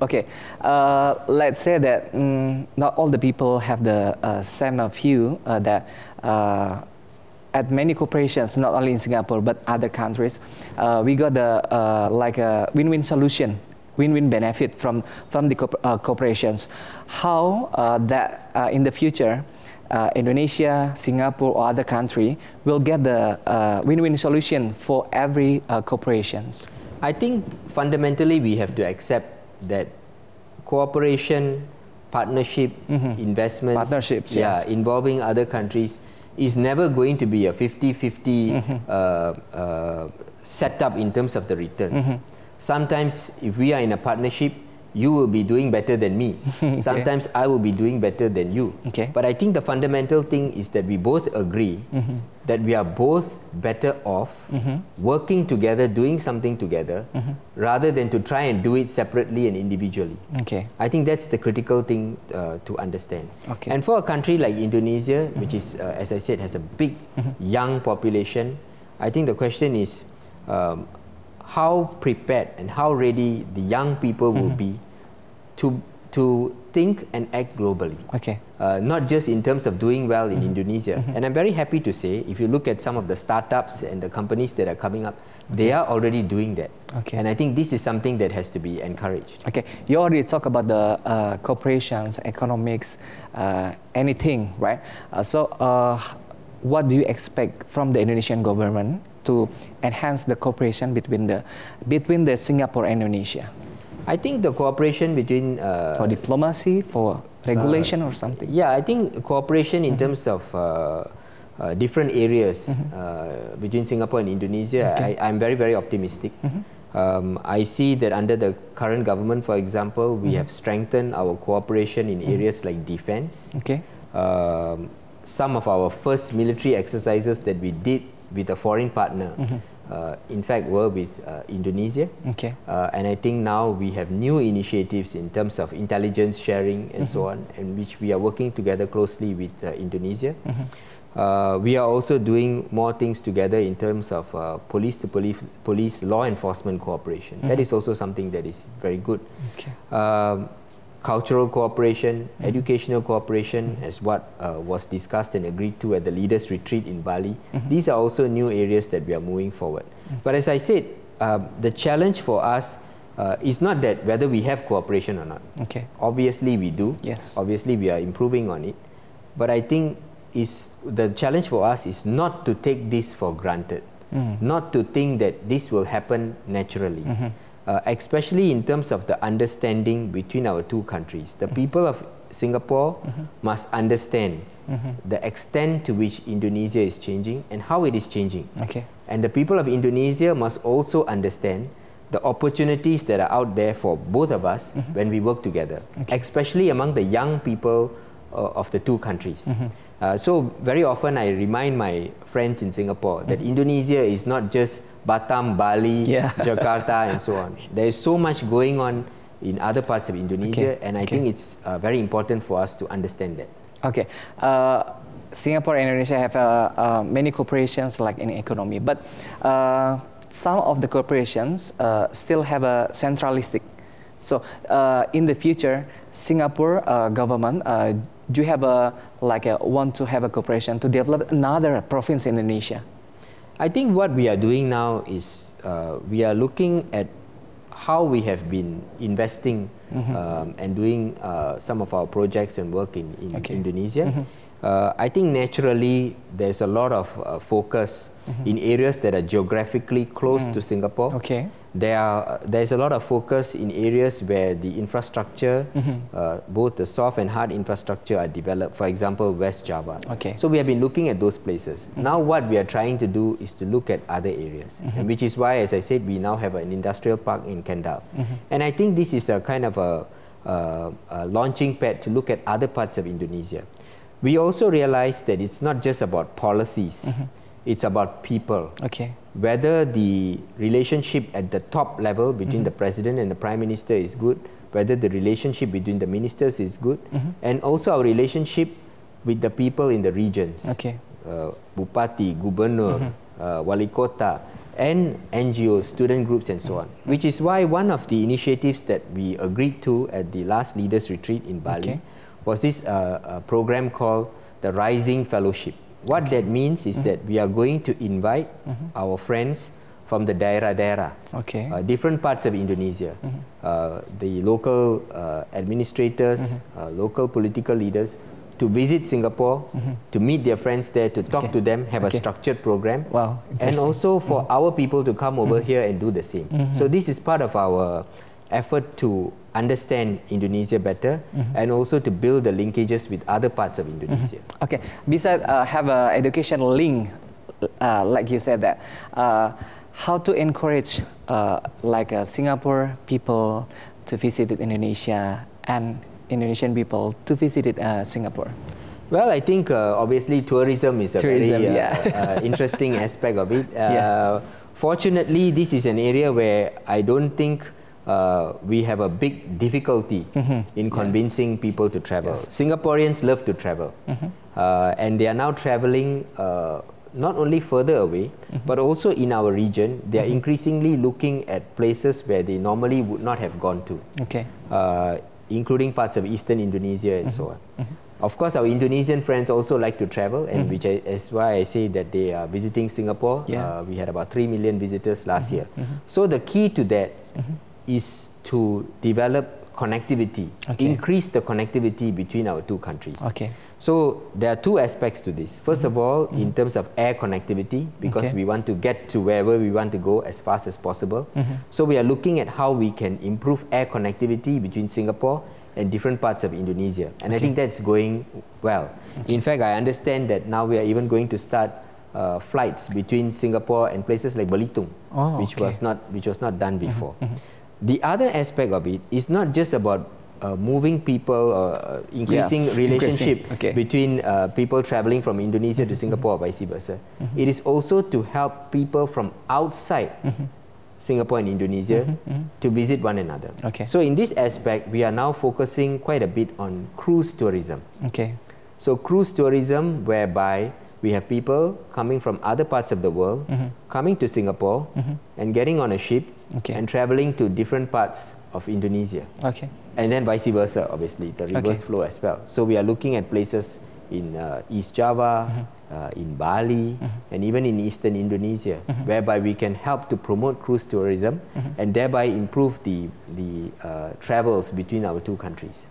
Okay, let's say that not all the people have the same view that at many corporations, not only in Singapore but other countries, we got the like a win-win solution, win-win benefit from the corporations. How that in the future, Indonesia, Singapore, or other country will get the win-win solution for every corporations? I think fundamentally we have to accept that cooperation, partnership, investments, partnerships, yeah, yes, involving other countries is never going to be a 50-50 setup in terms of the returns. Sometimes if we are in a partnership, you will be doing better than me. Okay. Sometimes I will be doing better than you. Okay. But I think the fundamental thing is that we both agree that we are both better off working together, doing something together, rather than to try and do it separately and individually. Okay. I think that's the critical thing to understand. Okay. And for a country like Indonesia, which is, as I said, has a big young population, I think the question is how prepared and how ready the young people will be to think and act globally. Okay. Not just in terms of doing well in Indonesia. And I'm very happy to say, if you look at some of the startups and the companies that are coming up, they are already doing that. Okay. And I think this is something that has to be encouraged. Okay. You already talked about the corporations, economics, anything, right? What do you expect from the Indonesian government to enhance the cooperation between the Singapore and Indonesia? I think the cooperation between for diplomacy, for regulation or something. Yeah, I think cooperation in terms of different areas between Singapore and Indonesia. Okay. I'm very optimistic. I see that under the current government, for example, we have strengthened our cooperation in areas like defense. Okay. Some of our first military exercises that we did with a foreign partner, in fact, were with Indonesia. Okay. And I think now we have new initiatives in terms of intelligence sharing and so on, and which we are working together closely with Indonesia. We are also doing more things together in terms of police law enforcement cooperation. That is also something that is very good. Okay. Cultural cooperation, educational cooperation, as what was discussed and agreed to at the leaders' retreat in Bali. These are also new areas that we are moving forward. But as I said, the challenge for us is not that whether we have cooperation or not. Okay. Obviously we do. Yes. Obviously we are improving on it. But I think the challenge for us is not to take this for granted, not to think that this will happen naturally. Especially in terms of the understanding between our two countries. The people of Singapore must understand the extent to which Indonesia is changing and how it is changing. Okay. And the people of Indonesia must also understand the opportunities that are out there for both of us when we work together, especially among the young people of the two countries. So very often I remind my friends in Singapore that Indonesia is not just Batam, Bali, Jakarta and so on. There is so much going on in other parts of Indonesia, and I think it's very important for us to understand that. Okay. Singapore and Indonesia have many corporations like in economy, but some of the corporations still have a centralistic. So in the future, Singapore government do you have want to have a cooperation to develop another province in Indonesia? I think what we are doing now is we are looking at how we have been investing and doing some of our projects and work in Indonesia. I think naturally there's a lot of focus in areas that are geographically close to Singapore. Okay. There's a lot of focus in areas where the infrastructure, both the soft and hard infrastructure, are developed. For example, West Java. Okay. So we have been looking at those places. Now what we are trying to do is to look at other areas, and which is why, as I said, we now have an industrial park in Kendal. And I think this is a kind of a launching pad to look at other parts of Indonesia. We also realize that it's not just about policies. It's about people. Okay. Whether the relationship at the top level between the president and the prime minister is good, whether the relationship between the ministers is good, and also our relationship with the people in the regions. Okay. Bupati, Gubernur, Wali Kota, and NGOs, student groups and so on. Which is why one of the initiatives that we agreed to at the last leaders retreat in Bali was this program called the Rising Fellowship. What that means is that we are going to invite our friends from the daerah-daerah, different parts of Indonesia, the local administrators, local political leaders, to visit Singapore, to meet their friends there, to talk to them, have a structured program, and also for our people to come over here and do the same. So this is part of our effort to understand Indonesia better and also to build the linkages with other parts of Indonesia. Okay, besides have an educational link, like you said that, how to encourage like Singapore people to visit Indonesia and Indonesian people to visit Singapore? Well, I think obviously tourism is a very interesting aspect of it. Fortunately, this is an area where I don't think we have a big difficulty in convincing people to travel. Singaporeans love to travel, and they are now traveling not only further away, but also in our region. They are increasingly looking at places where they normally would not have gone to, including parts of eastern Indonesia and so on. Of course, our Indonesian friends also like to travel, and which is why I say that they are visiting Singapore. We had about 3 million visitors last year. So the key to that is to develop connectivity, increase the connectivity between our two countries. So there are two aspects to this. First of all, in terms of air connectivity, because we want to get to wherever we want to go as fast as possible. So we are looking at how we can improve air connectivity between Singapore and different parts of Indonesia. And I think that's going well. In fact, I understand that now we are even going to start flights between Singapore and places like Belitung, which was not done before. The other aspect of it is not just about moving people or increasing relationship between people traveling from Indonesia to Singapore or vice versa. It is also to help people from outside Singapore and Indonesia to visit one another. So in this aspect, we are now focusing quite a bit on cruise tourism. So cruise tourism, whereby we have people coming from other parts of the world, coming to Singapore and getting on a ship and traveling to different parts of Indonesia. And then vice versa, obviously, the reverse flow as well. So we are looking at places in East Java, in Bali, and even in Eastern Indonesia, whereby we can help to promote cruise tourism and thereby improve the travels between our two countries.